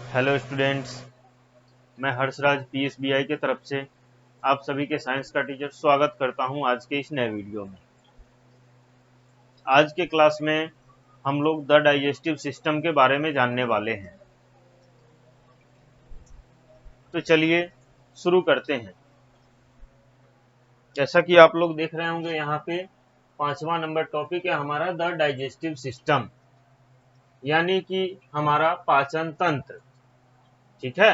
Hello students, मैं हर्षराज पीएसबीआई के तरफ से आप सभी के साइंस का टीचर स्वागत करता हूं आज के इस नए वीडियो में। आज के क्लास में हम लोग द डाइजेस्टिव सिस्टम के बारे में जानने वाले हैं। तो चलिए शुरू करते हैं। जैसा कि आप लोग देख रहे होंगे, यहाँ पे 5वां नंबर टॉपिक है हमारा द डाइजेस्टिव सिस्टम, यानी कि हमारा पाचन तंत्र। ठीक है।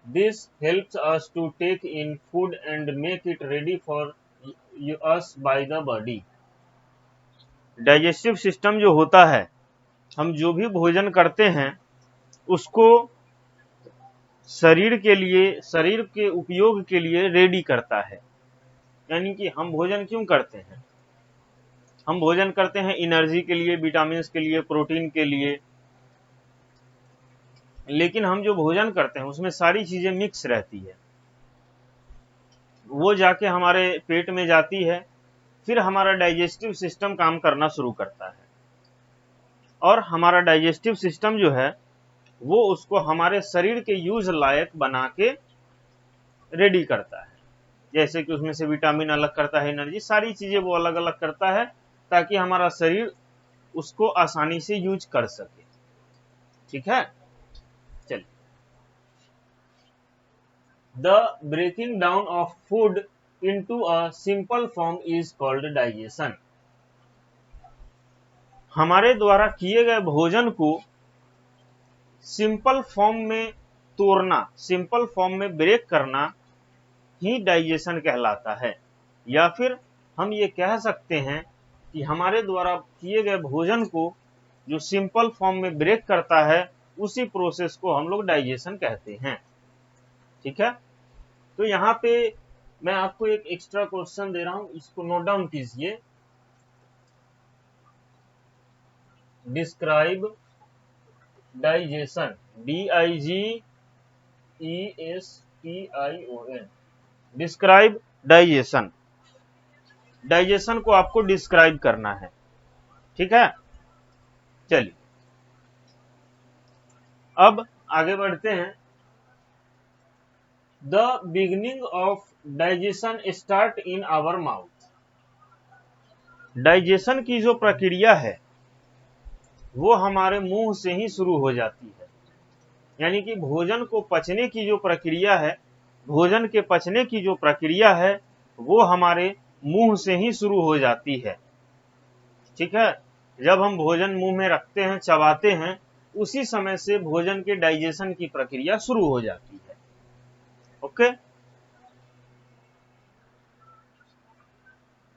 This helps us to take in food and make it ready for us by the body. Digestive system जो होता है, हम जो भी भोजन करते हैं उसको शरीर के उपयोग के लिए रेडी करता है। यानी कि हम भोजन क्यों करते हैं? हम भोजन करते हैं एनर्जी के लिए, विटामिन के लिए, प्रोटीन के लिए। लेकिन हम जो भोजन करते हैं उसमें सारी चीजें मिक्स रहती है। वो जाके हमारे पेट में जाती है, फिर हमारा डाइजेस्टिव सिस्टम काम करना शुरू करता है और हमारा डाइजेस्टिव सिस्टम जो है वो उसको हमारे शरीर के यूज लायक बना के रेडी करता है। जैसे कि उसमें से विटामिन अलग करता है, एनर्जी, सारी चीजें वो अलग अलग करता है ताकि हमारा शरीर उसको आसानी से यूज कर सके। ठीक है। चलिए, the breaking down of food into a simple form is called digestion. हमारे द्वारा किए गए भोजन को सिंपल फॉर्म में तोड़ना, सिंपल फॉर्म में ब्रेक करना ही डाइजेशन कहलाता है। या फिर हम ये कह सकते हैं कि हमारे द्वारा किए गए भोजन को जो सिंपल फॉर्म में ब्रेक करता है उसी प्रोसेस को हम लोग डाइजेशन कहते हैं। ठीक है। तो यहाँ पे मैं आपको एक एक्स्ट्रा क्वेश्चन दे रहा हूं, इसको नोट डाउन कीजिए। Describe digestion, DIGESTION, describe digestion. Digestion को आपको डिस्क्राइब करना है। ठीक है। चलिए अब आगे बढ़ते हैं। The beginning of digestion start in our mouth. Digestion की जो प्रक्रिया है वो हमारे मुंह से ही शुरू हो जाती है। यानी कि भोजन को पचने की जो प्रक्रिया है, भोजन के पचने की जो प्रक्रिया है वो हमारे मुंह से ही शुरू हो जाती है। ठीक है। जब हम भोजन मुंह में रखते हैं, चबाते हैं, उसी समय से भोजन के डाइजेशन की प्रक्रिया शुरू हो जाती है। Okay.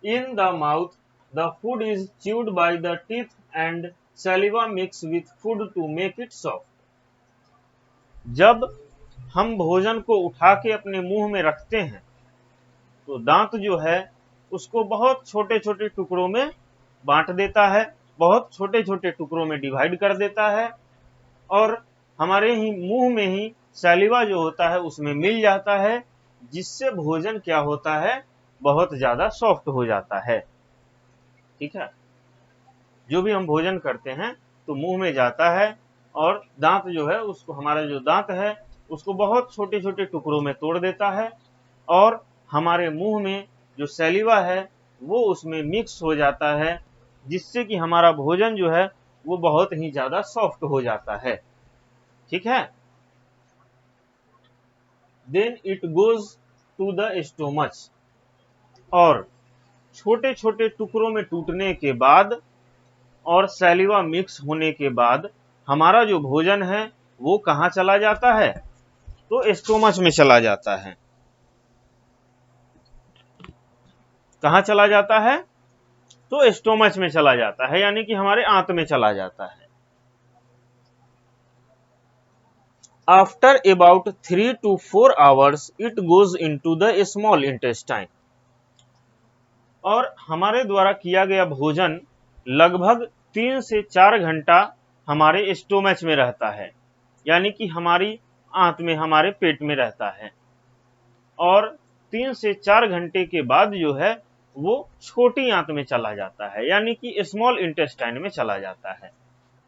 In the mouth the food is chewed by the teeth and saliva mix with food to make it soft. जब हम भोजन को उठा के अपने मुंह में रखते हैं तो दांत जो है उसको बहुत छोटे छोटे टुकड़ों में बांट देता है, बहुत छोटे छोटे टुकड़ों में डिवाइड कर देता है और हमारे ही मुंह में ही सैलिवा जो होता है उसमें मिल जाता है, जिससे भोजन क्या होता है, बहुत ज्यादा सॉफ्ट हो जाता है। ठीक है। जो भी हम भोजन करते हैं तो मुंह में जाता है और दांत जो है उसको, हमारा जो दांत है उसको बहुत छोटे छोटे टुकड़ों में तोड़ देता है और हमारे मुंह में जो सैलिवा है वो उसमें मिक्स हो जाता है, जिससे कि हमारा भोजन जो है वो बहुत ही ज्यादा सॉफ्ट हो जाता है। ठीक है। Then it goes to the stomach, और छोटे छोटे टुकड़ों में टूटने के बाद और सैलिवा मिक्स होने के बाद हमारा जो भोजन है वो कहाँ चला जाता है? तो स्टोमच में चला जाता है। कहाँ चला जाता है? तो स्टोमच में चला जाता है, यानी कि हमारे आंत में चला जाता है। After about 3 to 4 hours it goes into the small intestine. और हमारे द्वारा किया गया भोजन लगभग 3 से 4 घंटा हमारे स्टोमच में रहता है, यानी कि हमारी आंत में, हमारे पेट में रहता है। और 3 से 4 घंटे के बाद जो है वो छोटी आंत में चला जाता है, यानी कि स्मॉल इंटेस्टाइन में चला जाता है।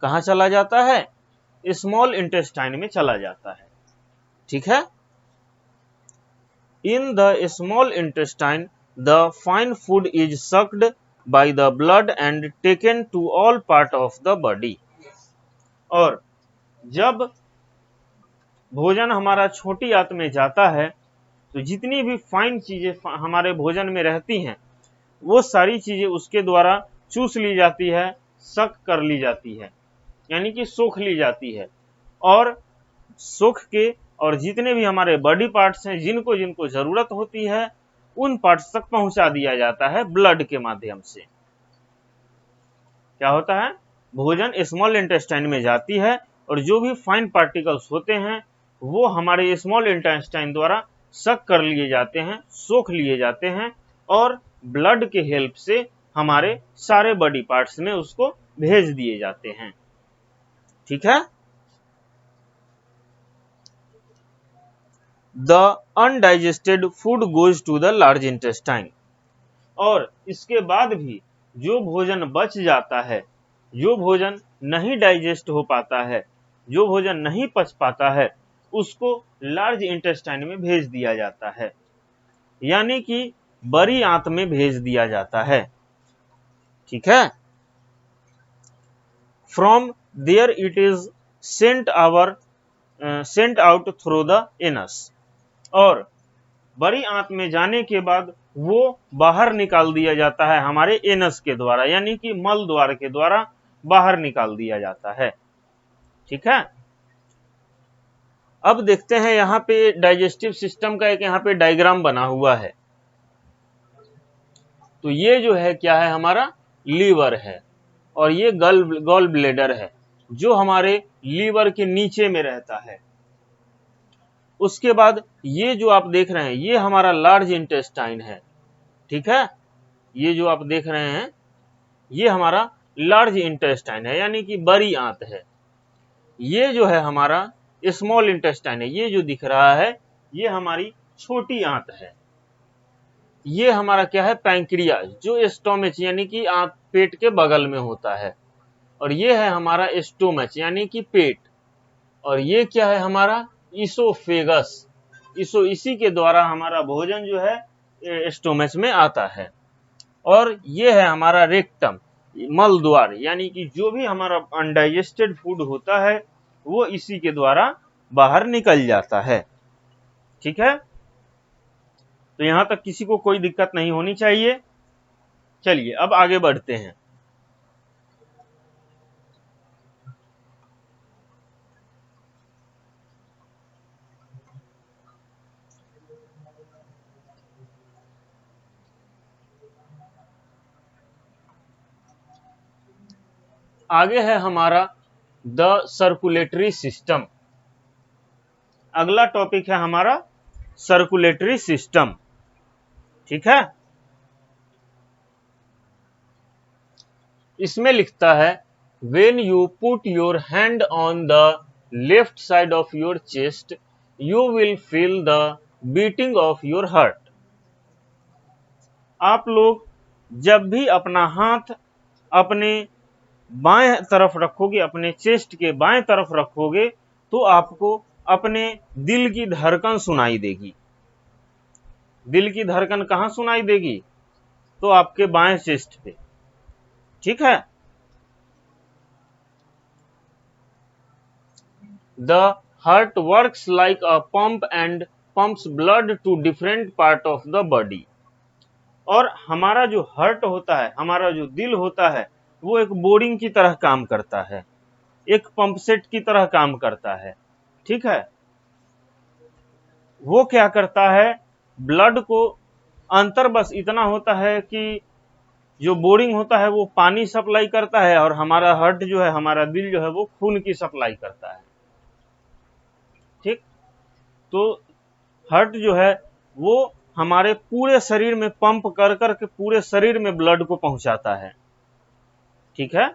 कहाँ चला जाता है? स्मॉल इंटेस्टाइन में चला जाता है। ठीक है, in the small intestine the fine food is sucked by the blood and taken to all part of the body. और जब भोजन हमारा छोटी आंत में जाता है तो जितनी भी फाइन चीजें हमारे भोजन में रहती हैं वो सारी चीजें उसके द्वारा चूस ली जाती है, सक कर ली जाती है, यानी कि सोख ली जाती है। और सोख के और जितने भी हमारे बॉडी पार्ट्स हैं जिनको जिनको जरूरत होती है उन पार्ट्स तक पहुंचा दिया जाता है ब्लड के माध्यम से। क्या होता है, भोजन स्मॉल इंटेस्टाइन में जाती है और जो भी फाइन पार्टिकल्स होते हैं वो हमारे स्मॉल इंटेस्टाइन द्वारा सक कर लिए जाते हैं, सोख लिए जाते हैं और ब्लड के हेल्प से हमारे सारे बॉडी पार्ट्स में उसको भेज दिए जाते हैं। ठीक है, the undigested food goes to the large intestine. और इसके बाद भी जो भोजन बच जाता है, जो भोजन नहीं डाइजेस्ट हो पाता है, जो भोजन नहीं पच पाता है, उसको लार्ज इंटेस्टाइन में भेज दिया जाता है, यानी कि बड़ी आंत में भेज दिया जाता है। ठीक है, from there it is sent out through the anus. और बड़ी आंत में जाने के बाद वो बाहर निकाल दिया जाता है हमारे एनस के द्वारा, यानी कि मल द्वार के द्वारा बाहर निकाल दिया जाता है। ठीक है, अब देखते हैं यहाँ पे डाइजेस्टिव सिस्टम का एक यहाँ पे डायग्राम बना हुआ है। तो ये जो है क्या है, हमारा लीवर है और ये गॉल ब्लेडर है जो हमारे लीवर के नीचे में रहता है। उसके बाद ये जो आप देख रहे हैं ये हमारा लार्ज इंटेस्टाइन है। ठीक है, ये जो आप देख रहे हैं ये हमारा लार्ज इंटेस्टाइन है, यानी कि बड़ी आंत है। ये जो है हमारा स्मॉल इंटेस्टाइन है, ये जो दिख रहा है ये हमारी छोटी आंत है। ये हमारा क्या है, पैंक्रियाज, जो स्टोमच यानी कि आंत पेट के बगल में होता है। और ये है हमारा स्टोमच यानी कि पेट। और ये क्या है, हमारा इसोफेगस। इसी के द्वारा हमारा भोजन जो है स्टोमच में आता है। और ये है हमारा रेक्टम, मल द्वार, यानी कि जो भी हमारा अनडाइजेस्टेड फूड होता है वो इसी के द्वारा बाहर निकल जाता है। ठीक है, तो यहां तक किसी को कोई दिक्कत नहीं होनी चाहिए। चलिए अब आगे बढ़ते हैं। आगे है हमारा द सर्कुलेटरी सिस्टम। अगला टॉपिक है हमारा सर्कुलेटरी सिस्टम। ठीक है, इसमें लिखता है when you put your hand on the left side of your chest you will feel the beating of your heart। आप लोग जब भी अपना हाथ अपने बाएं तरफ रखोगे, अपने चेस्ट के बाएं तरफ रखोगे तो आपको अपने दिल की धड़कन सुनाई देगी। दिल की धड़कन कहां सुनाई देगी, तो आपके बाएं चेस्ट पे। ठीक है, the heart works like a pump and pumps blood to different part of the body. और हमारा जो हार्ट होता है, हमारा जो दिल होता है, वो एक बोरिंग की तरह काम करता है, एक पंप सेट की तरह काम करता है। ठीक है, वो क्या करता है, ब्लड को अंतर बस इतना होता है कि जो बोरिंग होता है वो पानी सप्लाई करता है और हमारा हार्ट जो है, हमारा दिल जो है वो खून की सप्लाई करता है। ठीक, तो हार्ट जो है वो हमारे पूरे शरीर में पंप कर कर के पूरे शरीर में ब्लड को पहुंचाता है। ठीक है,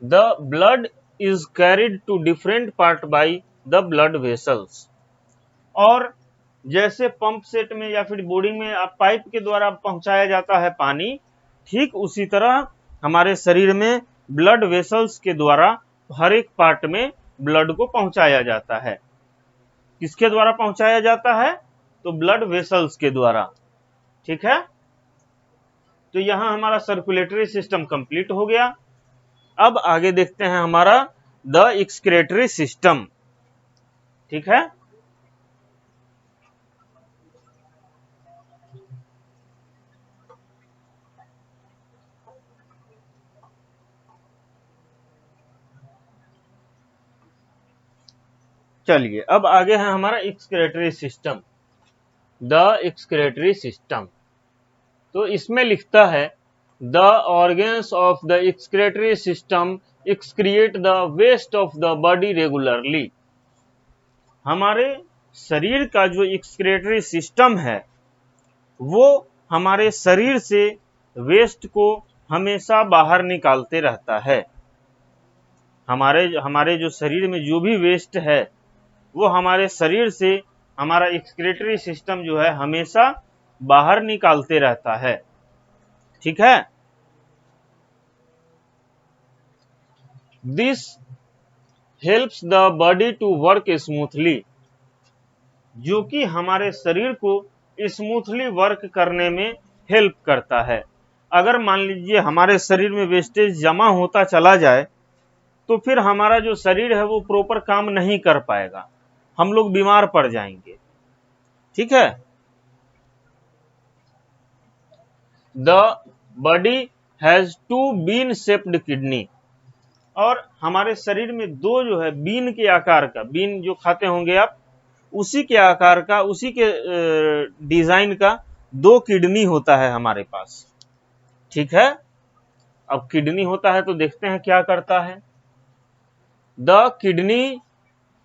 the blood is carried to different part by the blood vessels. और जैसे पंप सेट में या फिर बोर्डिंग में आप पाइप के द्वारा पहुंचाया जाता है पानी, ठीक उसी तरह हमारे शरीर में ब्लड वेसल्स के द्वारा हर एक पार्ट में ब्लड को पहुंचाया जाता है। किसके द्वारा पहुंचाया जाता है? तो ब्लड वेसल्स के द्वारा। ठीक है, तो यहां हमारा सर्कुलेटरी सिस्टम कंप्लीट हो गया। अब आगे देखते हैं हमारा द एक्सक्रीटरी सिस्टम। ठीक है, चलिए अब आगे है हमारा excretory system, the excretory system. तो इसमें लिखता है the organs of the excretory system excrete the waste of the body regularly. हमारे शरीर का जो एक्सक्रीटरी सिस्टम है वो हमारे शरीर से वेस्ट को हमेशा बाहर निकालते रहता है। हमारे जो शरीर में जो भी वेस्ट है वो हमारे शरीर से हमारा एक्सक्रीटरी सिस्टम जो है हमेशा बाहर निकालते रहता है। ठीक है, this helps the body to work smoothly, जो कि हमारे शरीर को स्मूथली वर्क करने में हेल्प करता है। अगर मान लीजिए हमारे शरीर में वेस्टेज जमा होता चला जाए तो फिर हमारा जो शरीर है वो प्रॉपर काम नहीं कर पाएगा, हम लोग बीमार पड़ जाएंगे। ठीक है, the body has 2 bean shaped kidney, और हमारे शरीर में दो जो है बीन के आकार का, बीन जो खाते होंगे आप, उसी के आकार का, उसी के डिजाइन का 2 किडनी होता है हमारे पास। ठीक है, अब किडनी होता है तो देखते हैं क्या करता है। The kidney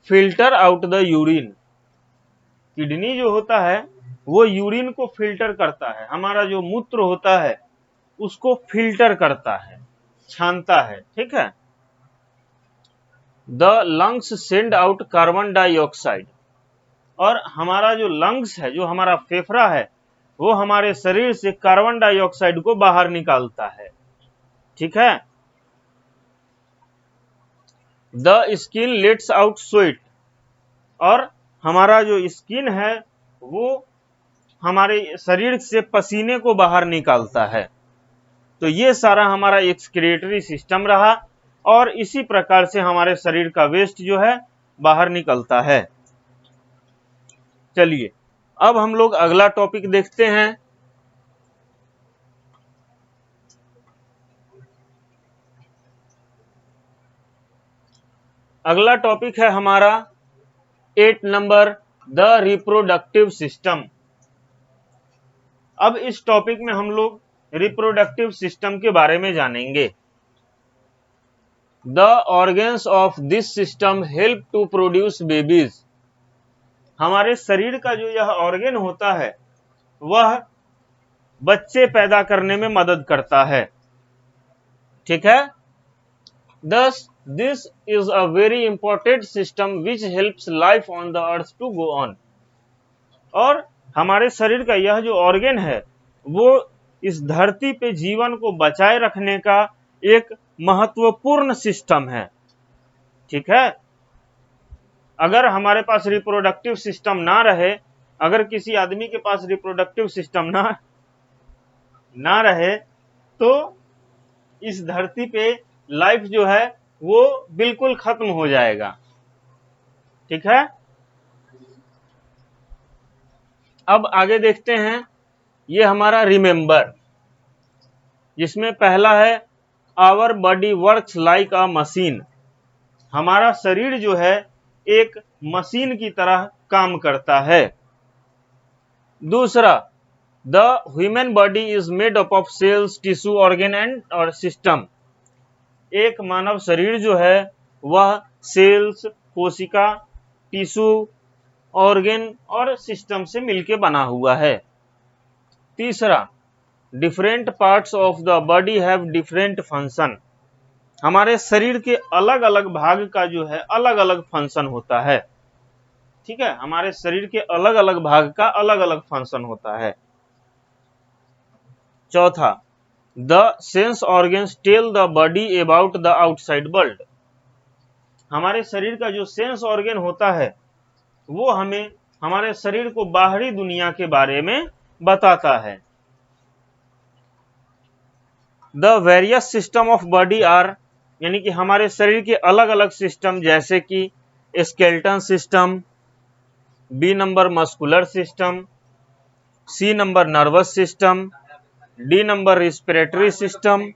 filter out the urine, kidney जो होता है वो यूरिन को फिल्टर करता है, हमारा जो मूत्र होता है उसको फिल्टर करता है, छानता है। ठीक है, the lungs send out carbon dioxide, और हमारा जो लंग्स है, जो हमारा फेफड़ा है, वो हमारे शरीर से कार्बन डाइऑक्साइड को बाहर निकालता है। ठीक है, the skin let's out sweat, और हमारा जो स्किन है वो हमारे शरीर से पसीने को बाहर निकालता है। तो ये सारा हमारा एक्सक्रीटरी सिस्टम रहा, और इसी प्रकार से हमारे शरीर का वेस्ट जो है बाहर निकलता है। चलिए अब हम लोग अगला टॉपिक देखते हैं। अगला टॉपिक है हमारा 8 नंबर, द रिप्रोडक्टिव सिस्टम। अब इस टॉपिक में हम लोग रिप्रोडक्टिव सिस्टम के बारे में जानेंगे। The organs of this system help to produce babies, हमारे शरीर का जो यह ऑर्गन होता है वह बच्चे पैदा करने में मदद करता है। ठीक है, this this is a very important system which helps life on the earth to go on, और हमारे शरीर का यह जो ऑर्गन है वो इस धरती पे जीवन को बचाए रखने का एक महत्वपूर्ण सिस्टम है। ठीक है, अगर हमारे पास रिप्रोडक्टिव सिस्टम ना रहे, अगर किसी आदमी के पास रिप्रोडक्टिव सिस्टम ना रहे तो इस धरती पे लाइफ जो है वो बिल्कुल खत्म हो जाएगा। ठीक है, अब आगे देखते हैं, ये हमारा रिमेंबर, जिसमें पहला है our body works like a machine, हमारा शरीर जो है एक मशीन की तरह काम करता है। दूसरा, the human body is made up of cells, tissue, organ and और सिस्टम, एक मानव शरीर जो है वह सेल्स, कोशिका, टिश्यू, ऑर्गन और सिस्टम से मिलकर बना हुआ है। तीसरा, different parts of the body have different function, हमारे शरीर के अलग अलग भाग का जो है अलग अलग फंक्शन होता है। ठीक है, हमारे शरीर के अलग अलग भाग का अलग अलग फंक्शन होता है। चौथा, the sense organs tell the body about the outside world. हमारे शरीर का जो सेंस ऑर्गन होता है वो हमें हमारे शरीर को बाहरी दुनिया के बारे में बताता है। The various system of body are, यानी कि हमारे शरीर के अलग अलग सिस्टम, जैसे कि skeleton system, B number muscular system, C number nervous system, D number respiratory system,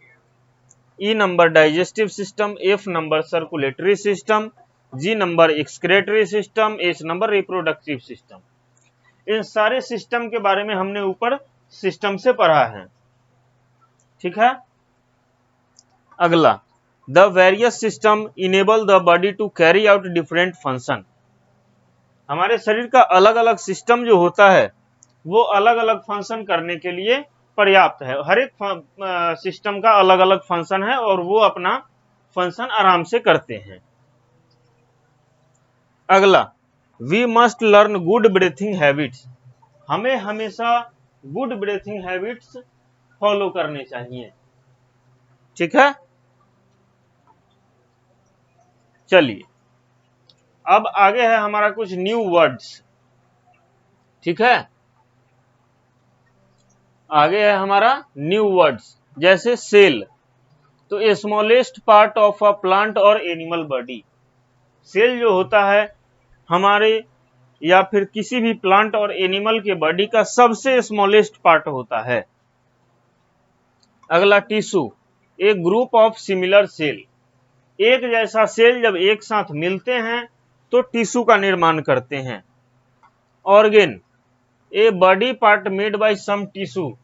E number digestive system, F number circulatory system, G number excretory system, H number reproductive system. इन सारे system के बारे में हमने ऊपर system से पढ़ा है, ठीक है। अगला, the various system enable the body to carry out different function. हमारे शरीर का अलग अलग सिस्टम जो होता है वो अलग अलग फंक्शन करने के लिए पर्याप्त है। हर एक सिस्टम का अलग अलग फंक्शन है और वो अपना फंक्शन आराम से करते हैं। अगला, we must learn good breathing habits. हमें हमेशा गुड ब्रीथिंग हैबिट्स फॉलो करने चाहिए, ठीक है। चलिए अब आगे है हमारा कुछ न्यू वर्ड्स, ठीक है। आगे है हमारा न्यू वर्ड्स, जैसे सेल। तो smallest part of a plant और एनिमल बॉडी। सेल जो होता है हमारे या फिर किसी भी प्लांट और एनिमल के बॉडी का सबसे स्मॉलेस्ट पार्ट होता है। अगला, tissue, a group of similar cell. एक जैसा सेल जब एक साथ मिलते हैं तो टिश्यू का निर्माण करते हैं। Organ, a body part made by some tissue.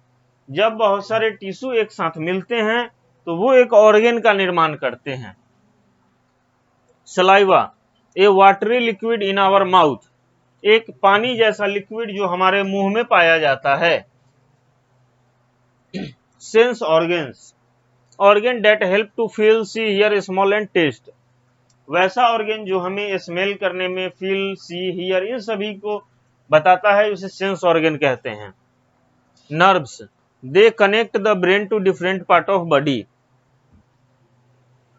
जब बहुत सारे टिश्यू एक साथ मिलते हैं तो वो एक ऑर्गेन का निर्माण करते हैं। Saliva, a watery liquid in our mouth. एक पानी जैसा लिक्विड जो हमारे मुंह में पाया जाता है। Sense organs, organ that help to feel, see, hear, smell and taste. वैसा ऑर्गन जो हमें स्मेल करने में, फील, सी, हियर, इन सभी को बताता है, उसे सेंस ऑर्गन कहते हैं। Nerves, they connect the brain to different part of body.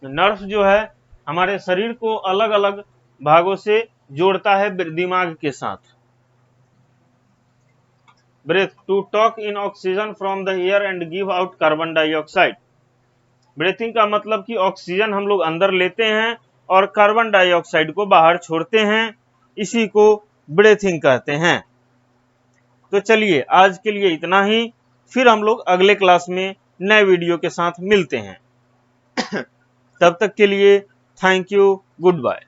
Nerves जो है हमारे शरीर को अलग अलग भागों से जोड़ता है दिमाग के साथ। Breathe, to take in oxygen from the air and give out carbon dioxide. Breathing का मतलब कि ऑक्सीजन हम लोग अंदर लेते हैं और कार्बन डाइऑक्साइड को बाहर छोड़ते हैं, इसी को ब्रीथिंग कहते हैं। तो चलिए आज के लिए इतना ही, फिर हम लोग अगले क्लास में नए वीडियो के साथ मिलते हैं। तब तक के लिए थैंक यू, गुड बाय।